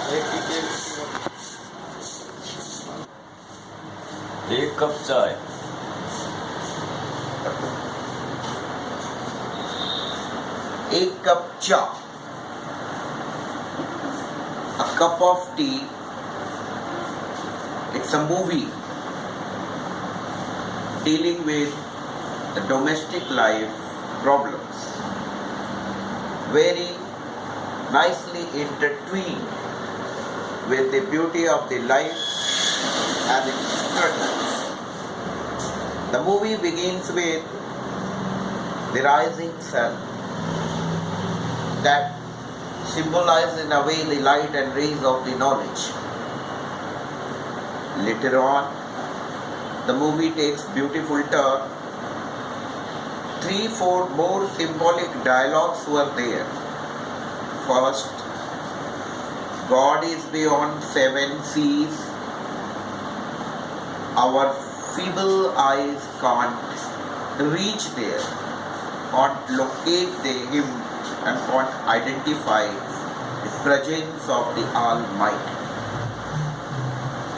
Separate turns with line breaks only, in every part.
एक कप चाय।
एक cup cha, a cup of tea. It's a movie dealing with the domestic life problems, very nicely intertwined with the beauty of the life and its struggles. The movie begins with the rising sun that symbolizes in a way the light and rays of the knowledge. Later on, the movie takes beautiful turn. 3-4 more symbolic dialogues were there. First, God is beyond 7 seas. Our feeble eyes can't reach there, can't locate him, and can't identify the presence of the Almighty.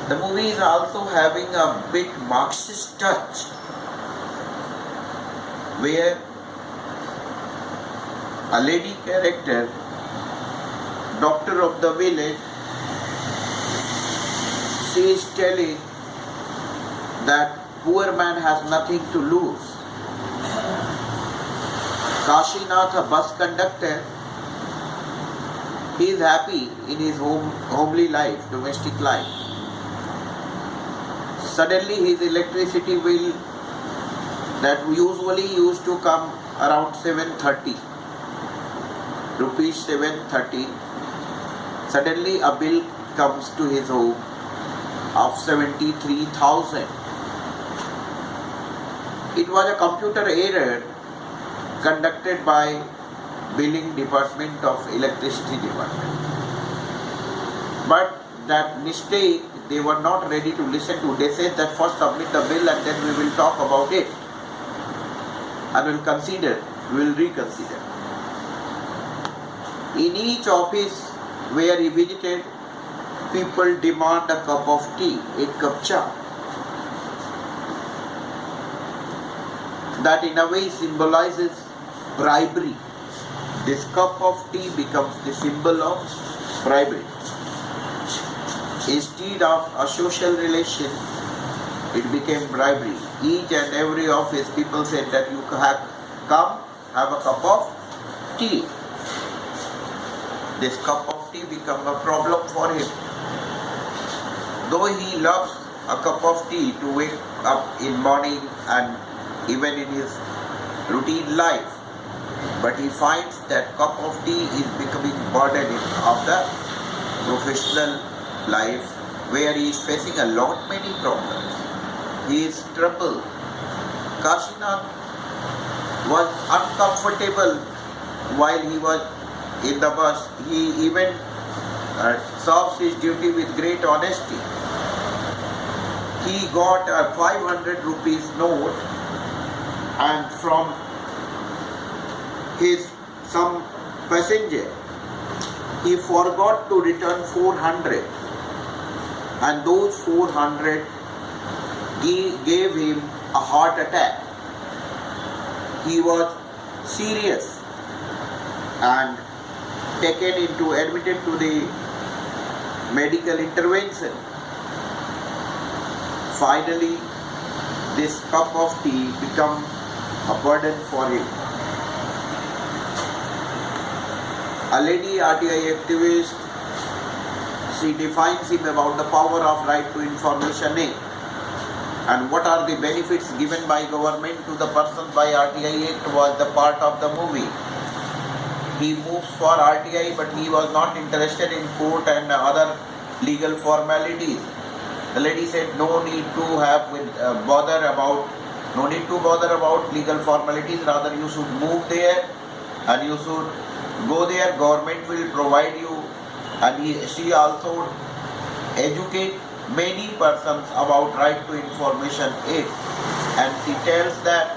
The movie is also having a bit Marxist touch, where a lady character, doctor of the village, she is telling that poor man has nothing to lose. Kashinath, a bus conductor, he is happy in his homely life, domestic life. Suddenly his electricity bill that usually used to come around 730 rupees 730, suddenly a bill comes to his home of 73,000. It was a computer error conducted by billing department of electricity department. But that mistake they were not ready to listen to. They said that first submit the bill and then we will talk about it and we will reconsider. In each office where he visited, people demand a cup of tea, a cup cha. That in a way symbolizes bribery. This cup of tea becomes the symbol of bribery. Instead of a social relation, it became bribery. Each and every office, people said that you have come, have a cup of tea. This cup of tea became a problem for him. Though he loves a cup of tea to wake up in morning and even in his routine life, but he finds that cup of tea is becoming burden of the professional life, where he is facing a lot many problems. He is troubled. Kashinath was uncomfortable while he was in the bus. He even serves his duty with great honesty. He got a 500 rupees note, and from some passenger, he forgot to return 400, and those 400 gave him a heart attack. He was serious and admitted to the medical intervention. Finally, this cup of tea becomes a burden for him. A lady RTI activist, she defines him about the power of right to information and what are the benefits given by government to the person by RTI Act was the part of the movie. He moves for RTI, but he was not interested in court and other legal formalities. The lady said no need to bother about legal formalities, rather you should move there and you should go there, government will provide you. And she also educate many persons about right to information act, and she tells that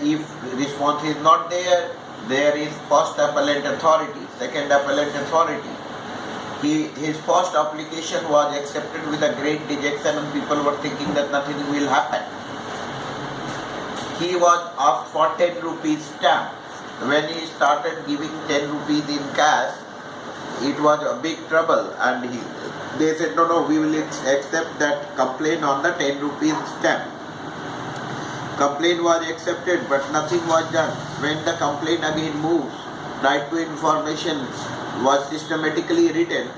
if response is not there, there is first appellate authority, second appellate authority. His first application was accepted with a great dejection and people were thinking that nothing will happen. He was asked for 10 rupees stamp. When he started giving 10 rupees in cash, it was a big trouble and they said no, we will accept that complaint on the 10 rupees stamp. Complaint was accepted but nothing was done. When the complaint again moves, right to information was systematically written.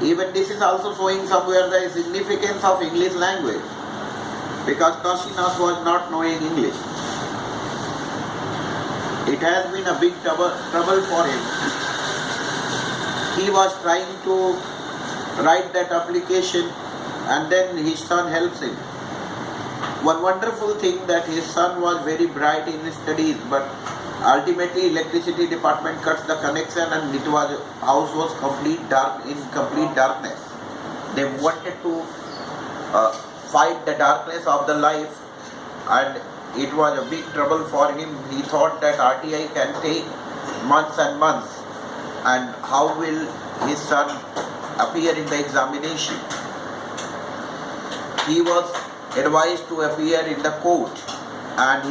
Even this is also showing somewhere the significance of English language, because Kashinath was not knowing English. It has been a big trouble for him. He was trying to write that application and then his son helps him. One wonderful thing that his son was very bright in his studies, but ultimately electricity department cuts the connection and house was in complete darkness. They wanted to fight the darkness of the life, and it was a big trouble for him. He thought that RTI can take months and months, and how will his son appear in the examination? He was advised to appear in the court, and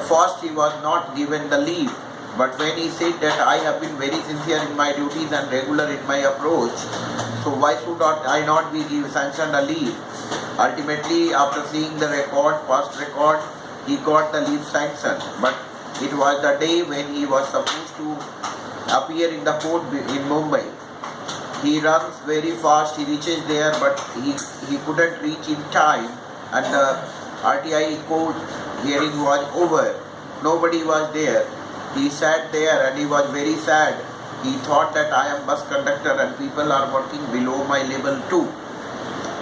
first he was not given the leave, but when he said that I have been very sincere in my duties and regular in my approach, so why should I not be sanctioned a leave? Ultimately, after seeing the past record, he got the leave sanction, but it was the day when he was supposed to appear in the court in Mumbai. He runs very fast, he reaches there, but he couldn't reach in time, and the RTI court hearing was over. Nobody was there. He sat there and he was very sad. He thought that I am bus conductor and people are working below my level too.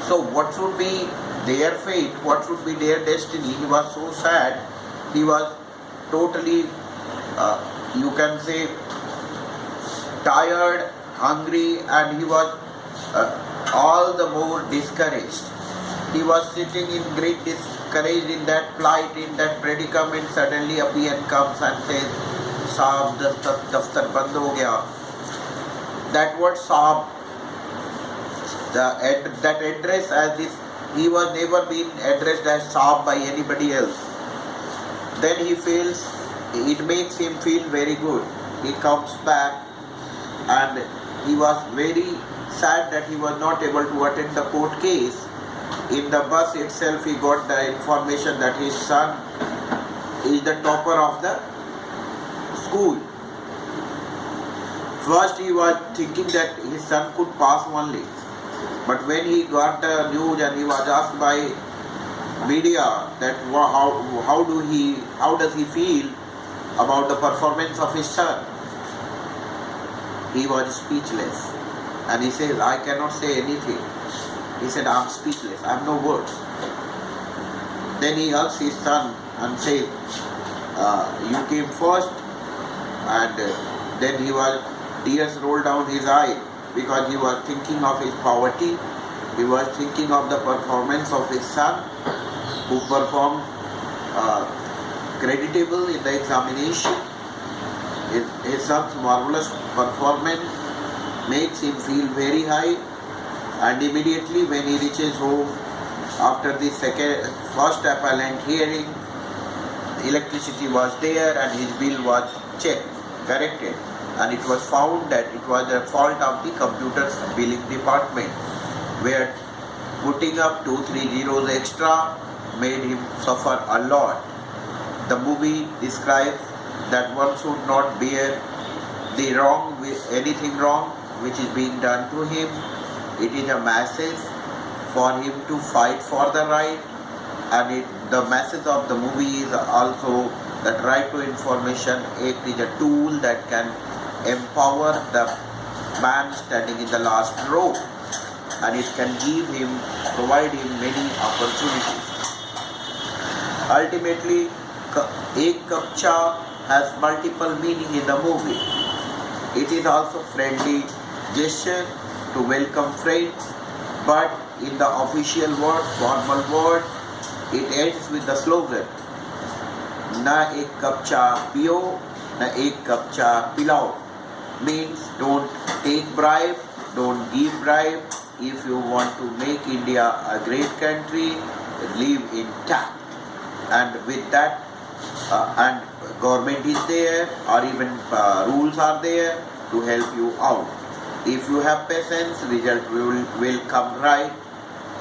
So what should be their fate? What should be their destiny? He was so sad. He was totally, you can say, tired, hungry, and he was all the more discouraged. He was sitting in great discourage in that plight, in that predicament. Suddenly a PN comes and says, Saab, daftar band ho gaya. That word Saab, that address as this, he was never been addressed as Saab by anybody else. Then he feels, it makes him feel very good. He comes back and he was very sad that he was not able to attend the court case. In the bus itself, he got the information that his son is the topper of the school. First he was thinking that his son could pass only, but when he got the news and he was asked by media that how does he feel about the performance of his son, he was speechless, and he says, I cannot say anything. He said, I am speechless, I have no words. Then he asked his son and said, you came first, and then tears rolled down his eye because he was thinking of his poverty. He was thinking of the performance of his son, who performed creditable in the examination. His son's marvelous performance makes him feel very high, and immediately when he reaches home after the first appellant hearing, electricity was there and his bill was checked, corrected, and it was found that it was the fault of the computer's billing department, where putting up 2-3 zeros extra made him suffer a lot. The movie describes that one should not bear the wrong with anything wrong which is being done to him. It is a message for him to fight for the right, and the message of the movie is also that right to information act is a tool that can empower the man standing in the last row, and it can provide him many opportunities. Ultimately, Ek Cup Cha has multiple meaning in the movie. It is also friendly gesture to welcome friends, but in the official word, formal word, it ends with the slogan, Na ek cup cha piyo, na ek cup cha pilao. Means don't take bribe, don't give bribe. If you want to make India a great country, live intact. And with that, and government is there, or even rules are there to help you out. If you have patience, result will come right.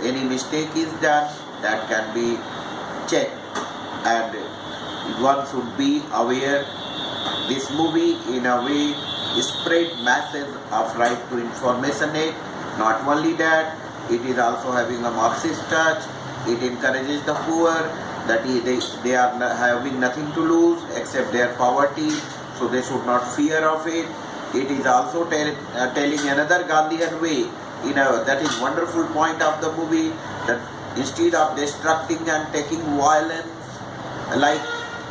Any mistake is done, that can be checked. And one should be aware. This movie in a way spread masses of right to information act. Not only that, it is also having a Marxist touch. It encourages the poor that they are having nothing to lose except their poverty, so they should not fear of it. It is also telling another Gandhian way. That is wonderful point of the movie, that instead of destructing and taking violence, like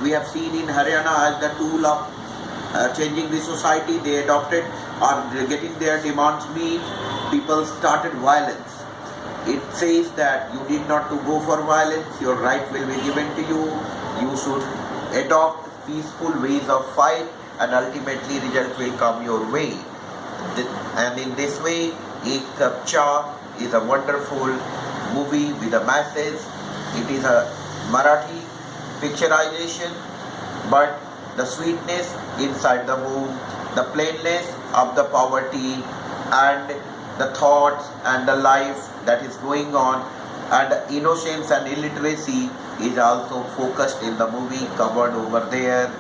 we have seen in Haryana as the tool of changing the society, they adopted or getting their demands meet, people started violence. It says that you need not to go for violence, your right will be given to you. You should adopt peaceful ways of fight, and ultimately result will come your way. And in this way, Ek Cup Cha is a wonderful movie with a message. It is a Marathi picturization, but the sweetness inside the movie, the plainness of the poverty, and the thoughts and the life that is going on, and the innocence and illiteracy is also focused in the movie, covered over there.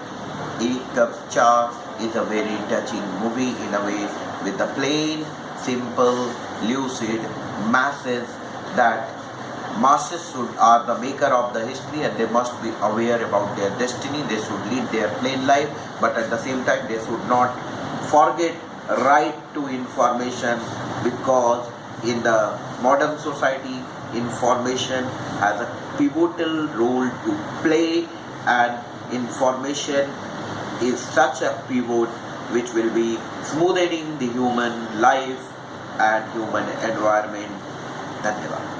Ek Cup Cha is a very touching movie in a way, with the plain, simple, lucid masses that masses are the maker of the history, and they must be aware about their destiny. They should lead their plain life, but at the same time they should not forget right to information, because in the modern society, information has a pivotal role to play, and information is such a pivot which will be smoothing the human life and human environment. Dhanyavad.